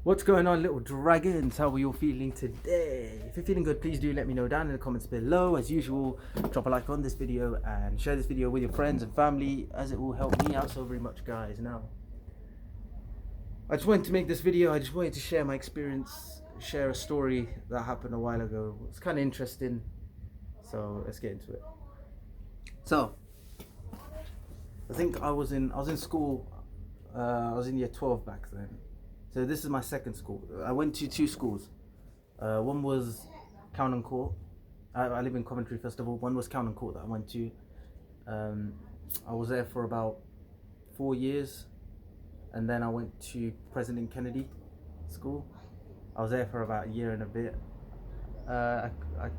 What's going on, little dragons? How are you all feeling today? If you're feeling good, please do let me know down in the comments below. As usual, drop a like on this video and share this video with your friends and family, as it will help me out so very much, guys. Now, I just wanted to make this video. I just wanted to share my experience, share a story that happened a while ago. It's kind of interesting, so let's get into it. So, I think I was in school. I was in year 12 back then. So this is my second school. I went to two schools. One was Cowan Court. I live in Coventry, first of all. One was Cowan Court that I went to. I was there for about 4 years. And then I went to President Kennedy School. I was there for about a year and a bit. I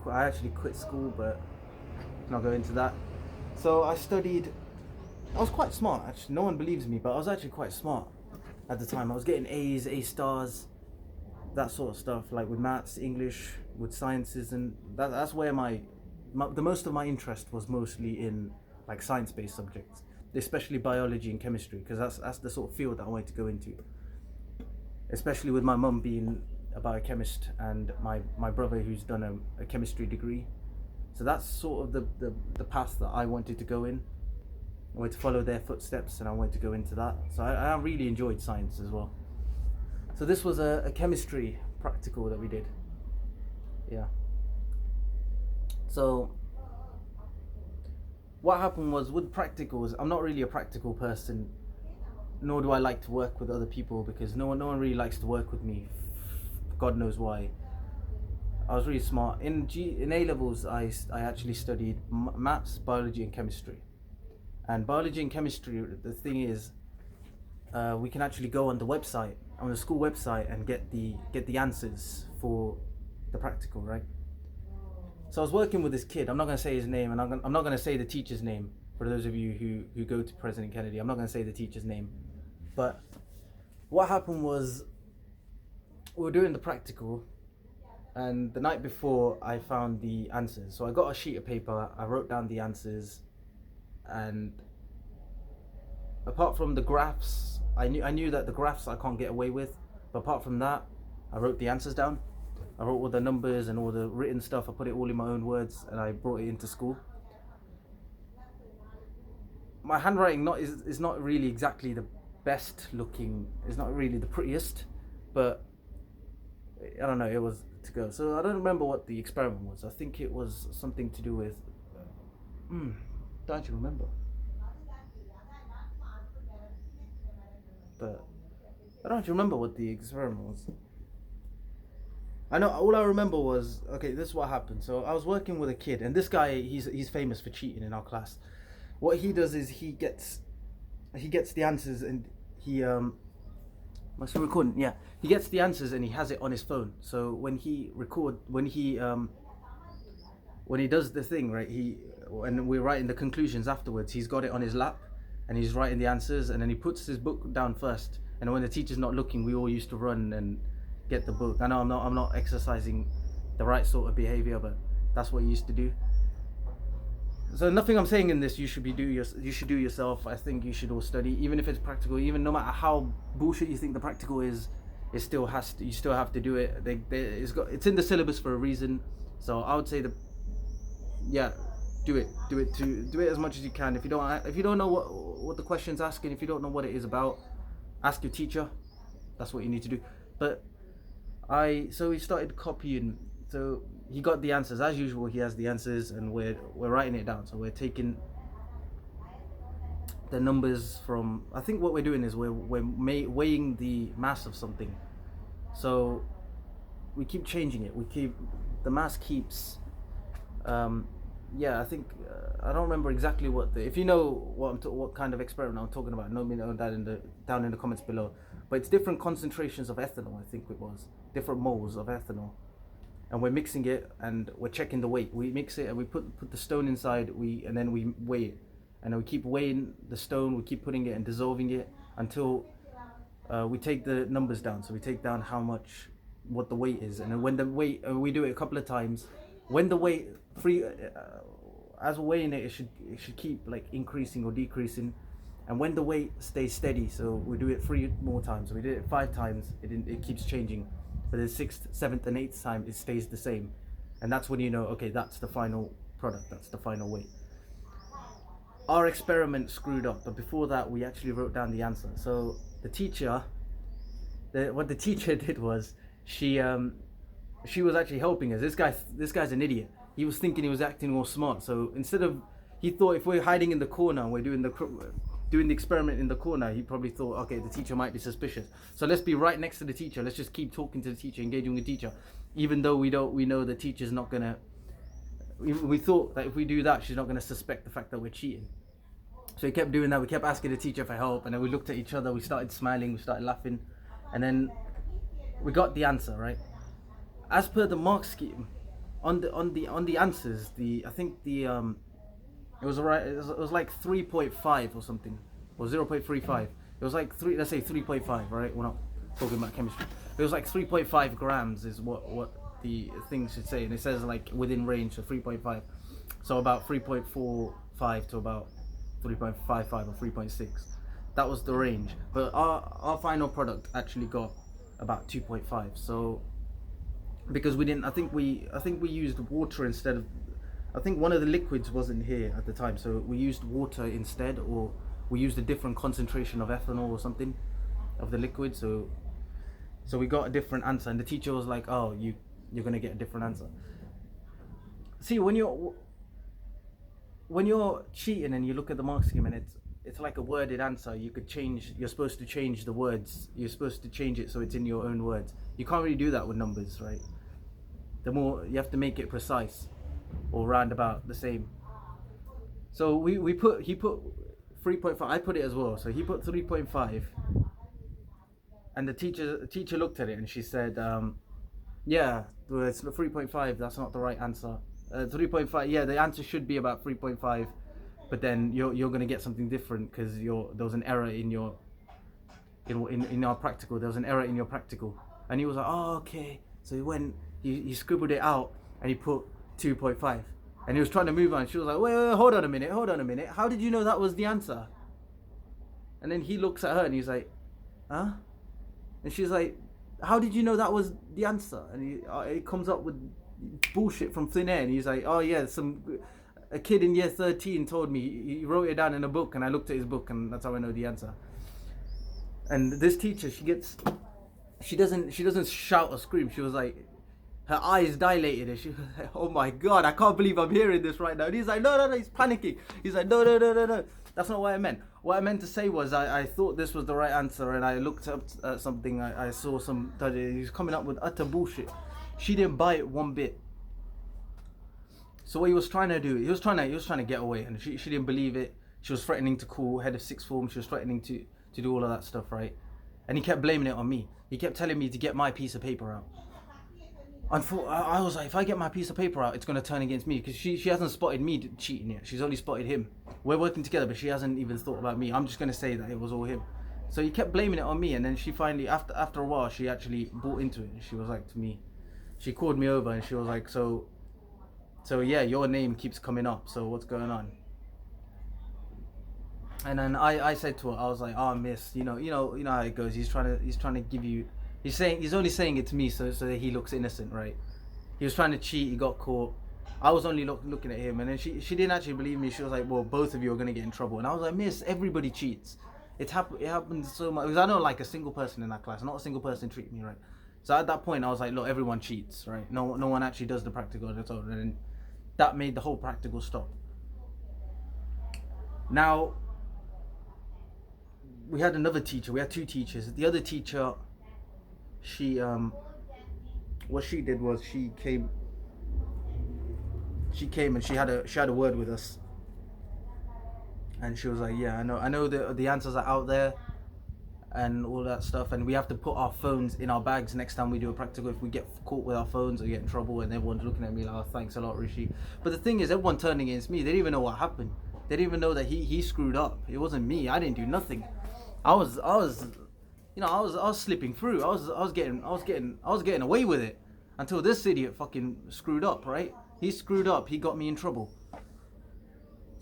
actually quit school, but I'm not going into that. So I studied. I was quite smart, actually. No one believes me, but I was actually quite smart at the time. I was getting A's, A stars, that sort of stuff, like with maths, English, with sciences, and that's where the most of my interest was mostly in like science-based subjects, especially biology and chemistry, because that's the sort of field that I wanted to go into. Especially with my mum being a biochemist and my brother who's done a chemistry degree. So that's sort of the path that I wanted to go in. I wanted to follow their footsteps and I wanted to go into that. So I really enjoyed science as well. So this was a chemistry practical that we did. Yeah. So what happened was with practicals, I'm not really a practical person, nor do I like to work with other people, because no one really likes to work with me. God knows why. I was really smart. In A levels, I actually studied maths, biology, and chemistry. And biology and chemistry, the thing is, we can actually go on the website, on the school website, and get the answers for the practical, right? So I was working with this kid. I'm not going to say his name, and I'm not going to say the teacher's name for those of you who go to President Kennedy. I'm not going to say the teacher's name. But what happened was, we were doing the practical, and the night before I found the answers. So I got a sheet of paper, I wrote down the answers, and apart from the graphs, I knew that the graphs I can't get away with, but apart from that, I wrote the answers down. I wrote all the numbers and all the written stuff. I put it all in my own words and I brought it into school. My handwriting is not really exactly the best looking, it's not really the prettiest, but I don't know, it was to go. So I don't remember what the experiment was. I think it was something to do with don't you remember? But I don't remember what the experiment was. I know all I remember was, okay, this is what happened. So I was working with a kid, and this guy, he's famous for cheating in our class. What he does is he gets the answers, and he must be recording. Yeah, he gets the answers and he has it on his phone. So when he does the thing, right, and we're writing the conclusions afterwards, he's got it on his lap and he's writing the answers, and then he puts his book down first, and when the teacher's not looking, we all used to run and get the book. I know I'm not exercising the right sort of behavior, but that's what he used to do. So nothing I'm saying in this you should do yourself. I think you should all study, even if it's practical, even no matter how bullshit you think the practical is, you still have to do it. It's in the syllabus for a reason. So I would say do it as much as you can. If you don't know what the question's asking, if you don't know what it is about, ask your teacher. That's what you need to do. But so we started copying. So he got the answers as usual. He has the answers, and we're writing it down. So we're taking the numbers from. I think what we're doing is we're weighing the mass of something. So we keep changing it. The mass keeps. Yeah, I think I don't remember exactly if you know what kind of experiment I'm talking about, let me know that down in the comments below. But it's different concentrations of ethanol, I think it was, different moles of ethanol, and we're mixing it and we're checking the weight. We mix it and we put the stone inside, and then we weigh it, and then we keep weighing the stone, we keep putting it and dissolving it until we take the numbers down. So we take down what the weight is, and then when the weight, we do it a couple of times. When the weight as we're weighing it, it should keep like increasing or decreasing, And when the weight stays steady, so we do it 3 more times. So we did it 5 times. It keeps changing. But the 6th, 7th, and 8th time, it stays the same. And that's when you know, okay, that's the final product. That's the final weight. Our experiment screwed up, but before that, we actually wrote down the answer. So the teacher, what the teacher did was, she was actually helping us. This guy's an idiot. He was thinking he was acting all smart. So instead of, he thought if we're hiding in the corner and we're doing the experiment in the corner, he probably thought, okay, the teacher might be suspicious. So let's be right next to the teacher. Let's just keep talking to the teacher, engaging with the teacher, even though we know the teacher's not gonna. We thought that if we do that, she's not gonna suspect the fact that we're cheating. So we kept doing that. We kept asking the teacher for help, and then we looked at each other. We started smiling. We started laughing, and then we got the answer right. As per the mark scheme, on the answers, I think it was like 3.5 or something, or 0.35. It was like let's say 3.5, right? We're not talking about chemistry. It was like 3.5 grams is what the thing should say, and it says like within range, so 3.5. So about 3.45 to about 3.55 or 3.6. That was the range. But our final product actually got about 2.5. So because we didn't, I think we used water instead of, I think one of the liquids wasn't here at the time, so we used water instead, or we used a different concentration of ethanol or something of the liquid. So we got a different answer, and the teacher was like, "Oh, you're gonna get a different answer." See, when you're cheating and you look at the mark scheme and it's like a worded answer, you're supposed to change the words. You're supposed to change it so it's in your own words. You can't really do that with numbers, right? The more you have to make it precise or roundabout the same. So he put 3.5. I put it as well. So he put 3.5, and the teacher looked at it and she said, "Yeah, well, it's 3.5. That's not the right answer. 3.5. Yeah, the answer should be about 3.5, but then you're gonna get something different because there was an error in our practical. There was an error in your practical." And he was like, "Oh, okay." So he scribbled it out and he put 2.5, and he was trying to move on. She was like, wait, hold on a minute. How did you know that was the answer? And then he looks at her and he's like, huh? And she's like, how did you know that was the answer? And he comes up with bullshit from thin air, and he's like, oh yeah, a kid in year 13 told me, he wrote it down in a book, and I looked at his book, and that's how I know the answer. And this teacher, she doesn't shout or scream. She was like, her eyes dilated, and she was like, oh my god, I can't believe I'm hearing this right now. And he's like, no, he's panicking. He's like, no, that's not what I meant. What I meant to say was, I thought this was the right answer, and I looked up at something, I saw he's coming up with utter bullshit. She didn't buy it one bit. So what he was trying to do, he was trying to get away, and she didn't believe it. She was threatening to call head of sixth form. She was threatening to do all of that stuff, right? And he kept blaming it on me. He kept telling me to get my piece of paper out. I was like, if I get my piece of paper out, it's going to turn against me, because she hasn't spotted me cheating yet. She's only spotted him. We're working together, but she hasn't even thought about me. I'm just going to say that it was all him. So he kept blaming it on me, and then she finally, after a while, she actually bought into it. And she was like to me, she called me over and she was like, so yeah, your name keeps coming up, so what's going on? And then I said to her, I was like, oh miss, you know how it goes. He's trying to give you, he's only saying it to me so that he looks innocent, right? He was trying to cheat, he got caught. I was only looking at him, and then she didn't actually believe me. She was like, well, both of you are gonna get in trouble. And I was like, miss, everybody cheats. It happens so much, because I know like a single person in that class, not a single person treated me right. So at that point I was like, look, everyone cheats, right? No one actually does the practical at all. And that made the whole practical stop. Now we had another teacher. We had 2 teachers. The other teacher, what she did was she came and she had a word with us, and she was like, yeah, I know the answers are out there and all that stuff, and we have to put our phones in our bags next time we do a practical. If we get caught with our phones or get in trouble, and everyone's looking at me like, oh, thanks a lot, Rishi. But the thing is, everyone turned against me. They didn't even know what happened. They didn't even know that he screwed up. It wasn't me. I didn't do nothing. I was slipping through. I was getting away with it until this idiot fucking screwed up, right? He screwed up. He got me in trouble.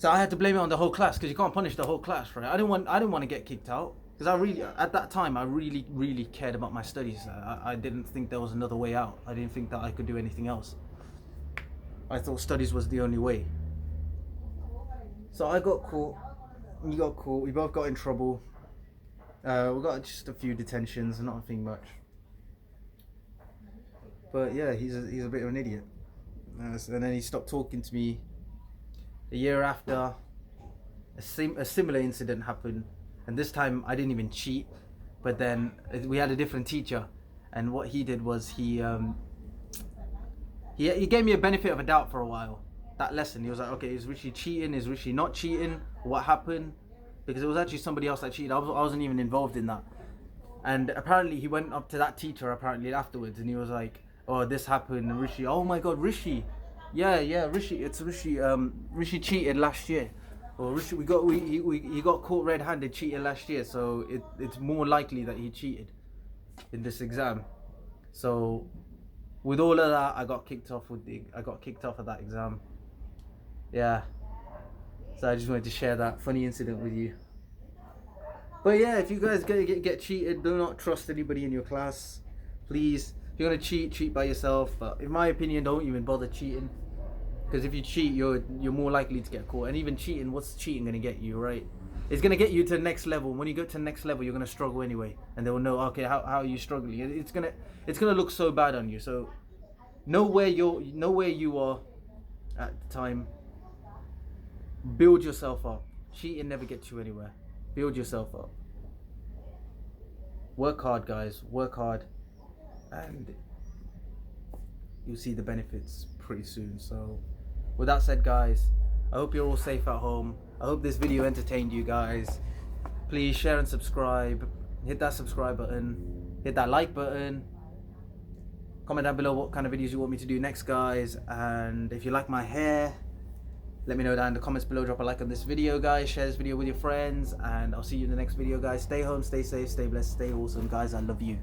So I had to blame it on the whole class, because you can't punish the whole class, right? I didn't want to get kicked out, because at that time, I really cared about my studies. I didn't think there was another way out. I didn't think that I could do anything else. I thought studies was the only way. So I got caught, you got caught, we both got in trouble. We got just a few detentions, nothing much. But yeah, he's a bit of an idiot. And then he stopped talking to me. A year after, a similar incident happened, and this time I didn't even cheat. But then we had a different teacher, and what he did was he gave me a benefit of a doubt for a while. That lesson, he was like, okay, is Rishi cheating? Is Rishi not cheating? What happened? Because it was actually somebody else that cheated. I wasn't even involved in that. And apparently he went up to that teacher afterwards, and he was like, oh, this happened, and Rishi, oh my god, Rishi, yeah, Rishi, it's Rishi, Rishi cheated last year, or Rishi, he got caught red-handed cheating last year, so it's more likely that he cheated in this exam. So with all of that, I got kicked off of that exam. Yeah. So I just wanted to share that funny incident with you. But yeah, if you guys get cheated, do not trust anybody in your class. Please, if you're gonna cheat by yourself. But in my opinion, don't even bother cheating. Because if you cheat, you're more likely to get caught. And even cheating, what's cheating gonna get you, right? It's gonna get you to the next level. When you go to the next level, you're gonna struggle anyway, and they'll know, okay, how are you struggling? It's gonna look so bad on you. So know where you are at the time. Build yourself up. Cheating never gets you anywhere. Build yourself up. Work hard, guys. Work hard, and you'll see the benefits pretty soon. So with that said, guys, I hope you're all safe at home. I hope this video entertained you guys. Please share and subscribe. Hit that subscribe button. Hit that like button. Comment down below what kind of videos you want me to do next, guys. And if you like my hair, let me know down in the comments below. Drop a like on this video, guys. Share this video with your friends, and I'll see you in the next video, guys. Stay home, stay safe, stay blessed, stay awesome, guys. I love you.